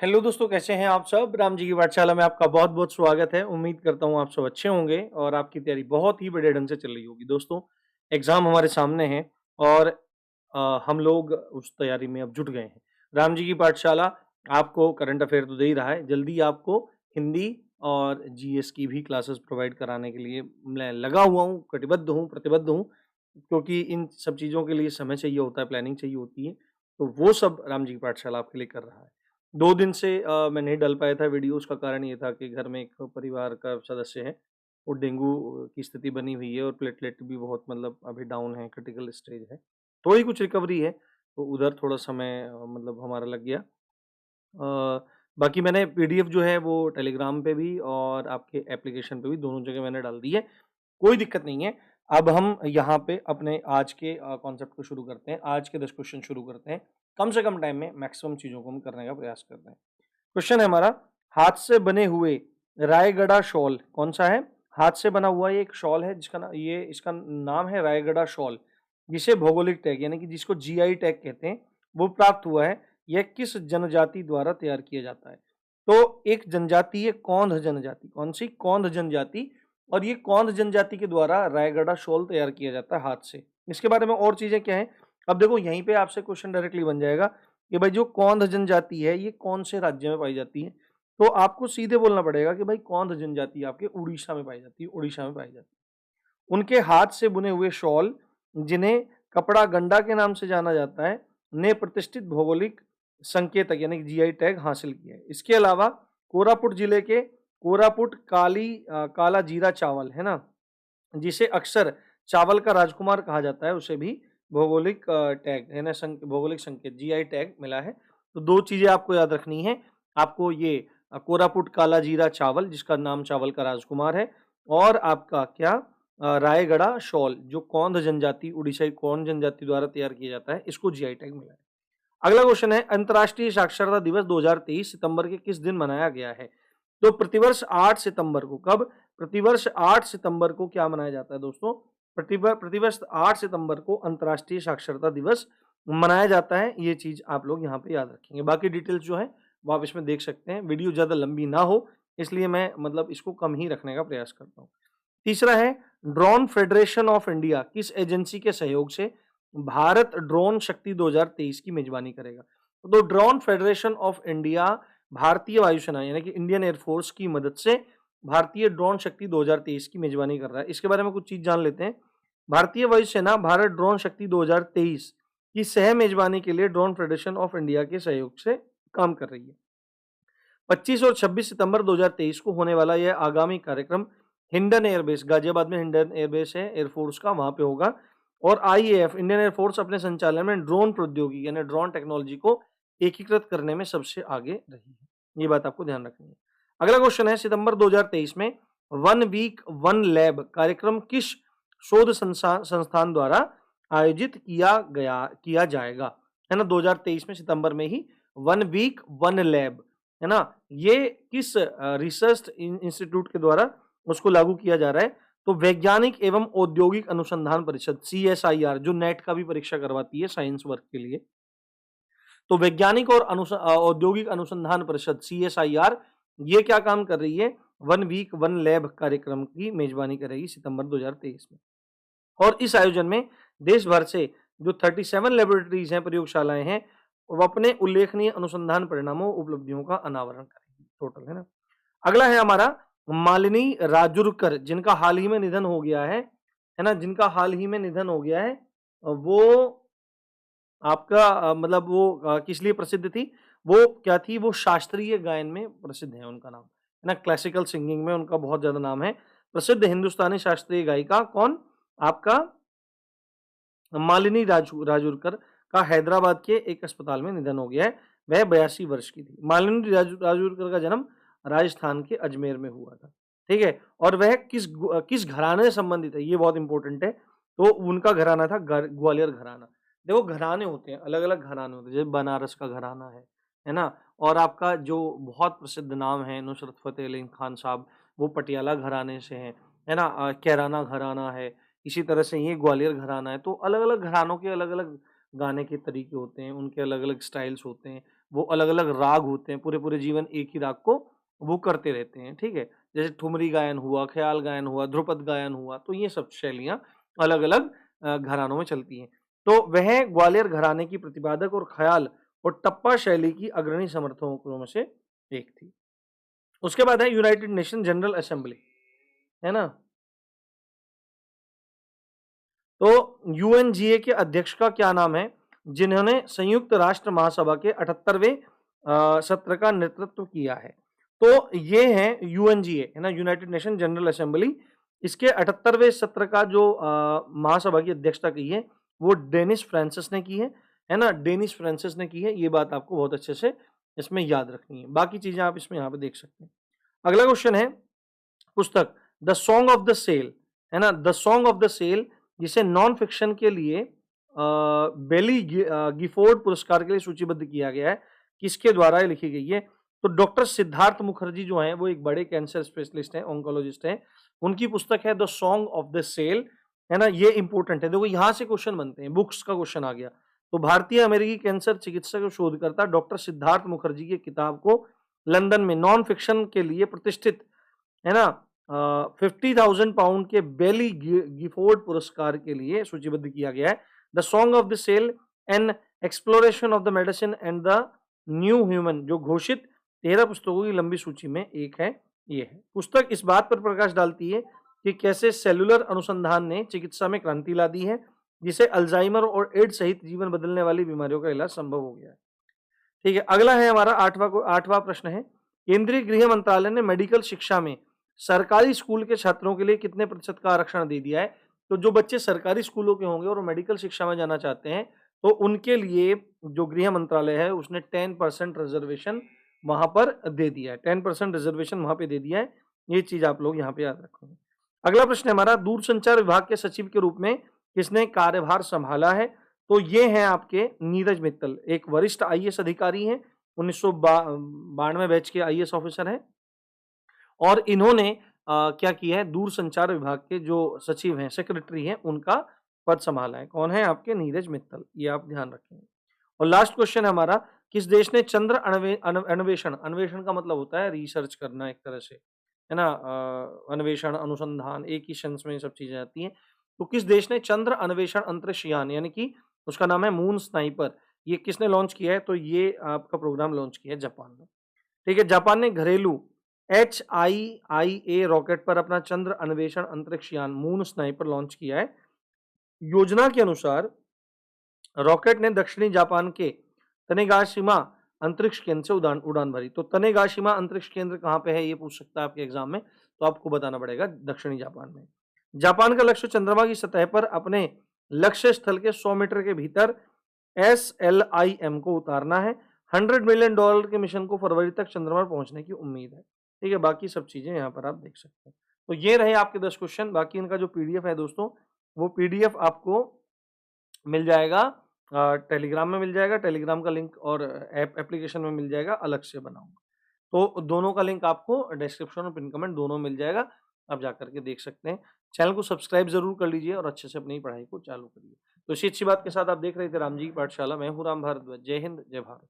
Hello दोस्तों, कैसे हैं आप सब? राम जी की पाठशाला में आपका बहुत-बहुत स्वागत है। उम्मीद करता हूँ आप सब अच्छे होंगे और आपकी तैयारी बहुत ही बढ़िया ढंग से चल रही होगी। दोस्तों, एग्ज़ाम हमारे सामने हैं और हम लोग उस तैयारी में अब जुट गए हैं। राम जी की पाठशाला आपको करंट अफ़ेयर तो दे ही रहा है, जल्दी आपको हिंदी और जीएस की भी क्लासेस प्रोवाइड कराने के लिए मैं लगा हुआ हूँ, कटिबद्ध हूँ, प्रतिबद्ध हूँ, क्योंकि इन सब चीज़ों के लिए समय चाहिए होता है, प्लानिंग चाहिए होती है। तो वो सब राम जी की पाठशाला आपके लिए कर रहा है। 2 दिन से मैं नहीं डाल पाया था वीडियो, उसका कारण ये था कि घर में एक परिवार का सदस्य है, वो डेंगू की स्थिति बनी हुई है और प्लेटलेट भी बहुत मतलब अभी डाउन है, क्रिटिकल स्टेज है। थोड़ी कुछ रिकवरी है, तो उधर थोड़ा समय मतलब हमारा लग गया। बाकी मैंने पीडीएफ जो है वो टेलीग्राम पे भी और आपके एप्लीकेशन पे भी दोनों जगह मैंने डाल दी है। कोई दिक्कत नहीं है। अब हम यहाँ पे अपने आज के कॉन्सेप्ट को शुरू करते हैं। आज के 10 क्वेश्चन शुरू करते हैं। कम से कम टाइम में मैक्सिमम चीज़ों को हम करने का प्रयास करते हैं। क्वेश्चन है हमारा, हाथ से बने हुए रायगढ़ शॉल कौन-सा है? हाथ से बना हुआ ये एक शॉल है जिसका ये इसका नाम है रायगढ़ शॉल, जिसे भौगोलिक टैग यानी कि जिसको जीआई टैग कहते हैं, वो प्राप्त हुआ है। यह किस जनजाति द्वारा तैयार किया जाता है? तो एक जनजाति है कौंध जनजाति, कौन-सी? कौंध जनजाति, और ये कौंध जनजाति के द्वारा रायगढ़ शॉल तैयार किया जाता है हाथ से। इसके बारे में और चीज़ें क्या हैं? अब देखो यहीं पे आपसे क्वेश्चन डायरेक्टली बन जाएगा कि भाई जो कौंध जनजाति है ये कौन से राज्य में पाई जाती है? तो आपको सीधे बोलना पड़ेगा कि भाई कौंध जनजाति आपके उड़ीसा में पाई जाती है, उड़ीसा में पाई जाती है। उनके हाथ से बुने हुए शॉल, जिन्हें कपड़ा गंडा के नाम से जाना जाता है, ने प्रतिष्ठित भौगोलिक संकेतक यानी कि जीआई टैग हासिल किया है। इसके अलावा कोरापुट जिले के कोरापुट काला जीरा चावल है ना, जिसे अक्सर चावल का राजकुमार कहा जाता है, उसे भी भौगोलिक टैग है ना, भौगोलिक संकेत जीआई टैग मिला है। तो 2 चीज़ें आपको याद रखनी है। आपको ये कोरापुट काला जीरा चावल, जिसका नाम चावल का राजकुमार है, और आपका क्या रायगढ़ शॉल, जो कौंध जनजाति, उड़ीसाई कौंध जनजाति द्वारा तैयार किया जाता है, इसको जीआई टैग मिला है। अगला क्वेश्चन है, अंतर्राष्ट्रीय साक्षरता दिवस 2023 सितंबर के किस दिन मनाया गया है? तो प्रतिवर्ष 8 सितंबर को, कब? प्रतिवर्ष 8 सितंबर को क्या मनाया जाता है दोस्तों? प्रतिवर्ष 8 सितंबर को अंतर्राष्ट्रीय साक्षरता दिवस मनाया जाता है। ये चीज़ आप लोग यहाँ पे याद रखेंगे। बाकी डिटेल्स जो है वो आप इसमें देख सकते हैं। वीडियो ज़्यादा लंबी ना हो इसलिए मैं मतलब इसको कम ही रखने का प्रयास करता हूँ। तीसरा है, ड्रोन फेडरेशन ऑफ इंडिया किस एजेंसी के सहयोग से भारत ड्रोन शक्ति 2023 की मेजबानी करेगा? तो ड्रोन फेडरेशन ऑफ इंडिया भारतीय वायुसेना यानी कि इंडियन एयरफोर्स की मदद से भारतीय ड्रोन शक्ति 2023 की मेजबानी कर रहा है। इसके बारे में कुछ चीज जान लेते हैं। भारतीय वायुसेना भारत ड्रोन शक्ति 2023 की सह मेजबानी के लिए ड्रोन फेडरेशन ऑफ इंडिया के सहयोग से काम कर रही है। 25 और 26 सितंबर 2023 को होने वाला यह आगामी कार्यक्रम हिंडन एयरबेस, गाजियाबाद में हिंडन एयरबेस है एयरफोर्स का, वहां पे होगा। और आईएएफ इंडियन एयरफोर्स अपने संचालन में ड्रोन प्रौद्योगिकी यानी ड्रोन टेक्नोलॉजी को एकीकृत करने में सबसे आगे रही है। ये बात आपको ध्यान रखनी है। अगला क्वेश्चन है, सितंबर 2023 में वन वीक वन लैब कार्यक्रम किस शोध संस्थान द्वारा आयोजित किया जाएगा? है ना, 2023 में सितंबर में ही वन वीक वन लैब, है ना, ये किस रिसर्च इंस्टीट्यूट के द्वारा उसको लागू किया जा रहा है? तो वैज्ञानिक एवं औद्योगिक अनुसंधान परिषद सीएसआईआर, जो नेट का भी परीक्षा करवाती है साइंस वर्क के लिए, तो वैज्ञानिक और औद्योगिक अनुसंधान परिषद सीएसआईआर ये क्या काम कर रही है? वन वीक वन लैब कार्यक्रम की मेजबानी करेगी सितंबर 2023 में। और इस आयोजन में देश भर से जो 37 लेबोरेटरीज हैं, प्रयोगशालाएं हैं, वो अपने उल्लेखनीय अनुसंधान परिणामों उपलब्धियों का अनावरण करेंगी टोटल, है ना। अगला है हमारा मालिनी राजुरकर, जिनका हाल ही में निधन हो गया है ना, जिनका हाल ही में निधन हो गया है। वो आपका मतलब वो किस लिए प्रसिद्ध थी? वो क्या थी? वो शास्त्रीय गायन में प्रसिद्ध है उनका नाम, है ना, क्लासिकल सिंगिंग में उनका बहुत ज़्यादा नाम है। प्रसिद्ध हिंदुस्तानी शास्त्रीय गायिका कौन? आपका मालिनी राजुरकर का हैदराबाद के एक अस्पताल में निधन हो गया है। वह 82 वर्ष की थी। मालिनी राजुरकर का जन्म राजस्थान के अजमेर में हुआ था। ठीक है? और वह किस घराने से संबंधित है, ये बहुत इंपॉर्टेंट है। तो उनका घराना था ग्वालियर घराना। देखो घराने होते हैं, अलग-अलग घराने होते हैं, जैसे बनारस का घराना है ना? और आपका जो बहुत प्रसिद्ध नाम है नुसरत फ़तेह अली खान साहब, वो पटियाला घराने से हैं, है ना? कैराना घराना है, इसी तरह से ये ग्वालियर घराना है। तो अलग-अलग घरानों के अलग-अलग गाने के तरीके होते हैं, उनके अलग-अलग स्टाइल्स होते हैं। वो अलग-अलग राग होते हैं, पूरे-पूरे जीवन एक ही राग को वो करते रहते हैं, ठीक है? जैसे ठुमरी गायन हुआ, ख़्याल गायन हुआ, ध्रुपद गायन हुआ, तो ये सब शैलियाँ अलग-अलग घरानों में चलती हैं। तो वह ग्वालियर घराने की प्रतिपादक और ख़्याल और टप्पा शैली की अग्रणी समर्थकों में से एक थी। उसके बाद है यूनाइटेड नेशन जनरल असेंबली, है ना? तो यूएनजीए के अध्यक्ष का क्या नाम है, जिन्होंने संयुक्त राष्ट्र महासभा के 78वें सत्र का नेतृत्व किया है? तो ये है यूएनजीए, है ना, यूनाइटेड नेशन जनरल असेंबली। इसके 78वें सत्र का जो महासभा की अध्यक्षता की है, वो डेनिस फ्रांसिस ने की है ना? डेनिस फ्रांसिस ने की है, ये बात आपको बहुत अच्छे से इसमें याद रखनी है। बाकी चीज़ें आप इसमें यहाँ पे देख सकते हैं। अगला क्वेश्चन है पुस्तक The Song of the Cell, है ना? The Song of the Cell, जिसे नॉन फिक्शन के लिए बेली गिफोर्ड पुरस्कार के लिए सूचीबद्ध किया गया है, किसके द्वारा ये लिखी गई है? तो डॉक्टर सिद्धार्थ मुखर्जी जो हैं, वो एक बड़े कैंसर स्पेशलिस्ट हैं, ऑन्कोलॉजिस्ट हैं। उनकी पुस्तक है The Song of the Cell, है ना? ये इंपॉर्टेंट है, देखो यहाँ से क्वेश्चन बनते हैं, बुक्स का क्वेश्चन आ गया। तो भारतीय अमेरिकी कैंसर चिकित्सक और शोधकर्ता डॉक्टर सिद्धार्थ मुखर्जी की किताब को लंदन में नॉन फिक्शन के लिए प्रतिष्ठित, है ना, 50,000 पाउंड के बेली गिफोर्ड पुरस्कार के लिए सूचीबद्ध किया गया है। The Song of the Cell, an exploration of the medicine and the new human, जो घोषित 13 पुस्तकों की लंबी सूची में एक है, ये है। पुस्तक इस बात पर प्रकाश डालती है कि कैसे सेलुलर अनुसंधान ने चिकित्सा में क्रांति ला दी है, जिसे अल्जाइमर और एड्स सहित जीवन बदलने वाली बीमारियों का इलाज संभव हो गया है। ठीक है, अगला है हमारा आठवां प्रश्न है, केंद्रीय गृह मंत्रालय ने मेडिकल शिक्षा में सरकारी स्कूल के छात्रों के लिए कितने प्रतिशत का आरक्षण दे दिया है? तो जो बच्चे सरकारी स्कूलों के होंगे और मेडिकल शिक्षा में जाना चाहते हैं, तो उनके लिए जो गृह मंत्रालय है उसने 10% रिजर्वेशन वहां पर दे दिया है, 10% रिजर्वेशन वहां पे दे दिया है। ये चीज आप लोग यहाँ पे याद रखेंगे। अगला प्रश्न है हमारा, दूरसंचार विभाग के सचिव के रूप में किसने कार्यभार संभाला है? तो ये हैं आपके नीरज मित्तल, एक वरिष्ठ आईएएस अधिकारी हैं, 1992 बैच के आईएएस ऑफिसर हैं, और इन्होंने क्या किया है, दूरसंचार विभाग के जो सचिव हैं, सेक्रेटरी हैं, उनका पद संभाला है। कौन है आपके? नीरज मित्तल, ये आप ध्यान रखेंगे। और लास्ट क्वेश्चन है हमारा, किस देश ने चंद्र अन्वेषण, अन्वेषण का मतलब होता है रिसर्च करना एक तरह से, है ना? अन्वेषण, अनुसंधान, एक ही सेंस में ये सब चीजें आती हैं। तो किस देश ने चंद्र अन्वेषण अंतरिक्ष यान, यानी कि उसका नाम है मून स्नाइपर, ये किसने लॉन्च किया है? तो ये आपका प्रोग्राम लॉन्च किया है जापान ने। ठीक है, जापान ने घरेलू HIIA रॉकेट पर अपना चंद्र अन्वेषण अंतरिक्ष यान मून स्नाइपर लॉन्च किया है। योजना के अनुसार रॉकेट ने दक्षिणी जापान के तनेगाशिमा अंतरिक्ष केंद्र से उड़ान भरी। तो तनेगाशिमा अंतरिक्ष केंद्र कहाँ पे है, ये पूछ सकता है आपके एग्जाम में, तो आपको बताना पड़ेगा दक्षिणी जापान में। जापान का लक्ष्य चंद्रमा की सतह पर अपने लक्ष्य स्थल के 100 मीटर के भीतर SLIM को उतारना है। $100 मिलियन के मिशन को फरवरी तक चंद्रमा पर पहुंचने की उम्मीद है। ठीक है, बाकी सब चीजें यहाँ पर आप देख सकते हैं। तो ये रहे आपके 10 क्वेश्चन। बाकी इनका जो पीडीएफ है दोस्तों, वो पीडीएफ आपको मिल जाएगा, टेलीग्राम में मिल जाएगा, टेलीग्राम का लिंक, और एप्लीकेशन में मिल जाएगा, अलग से बनाऊंगा। तो दोनों का लिंक आपको डिस्क्रिप्शन और पिन कमेंट दोनों मिल जाएगा, आप जाकर के देख सकते हैं। चैनल को सब्सक्राइब जरूर कर लीजिए और अच्छे से अपनी पढ़ाई को चालू करिए। तो इसी अच्छी बात के साथ आप देख रहे थे राम जी की पाठशाला, मैं हूँ राम भारद्वाज। जय हिंद, जय भारत।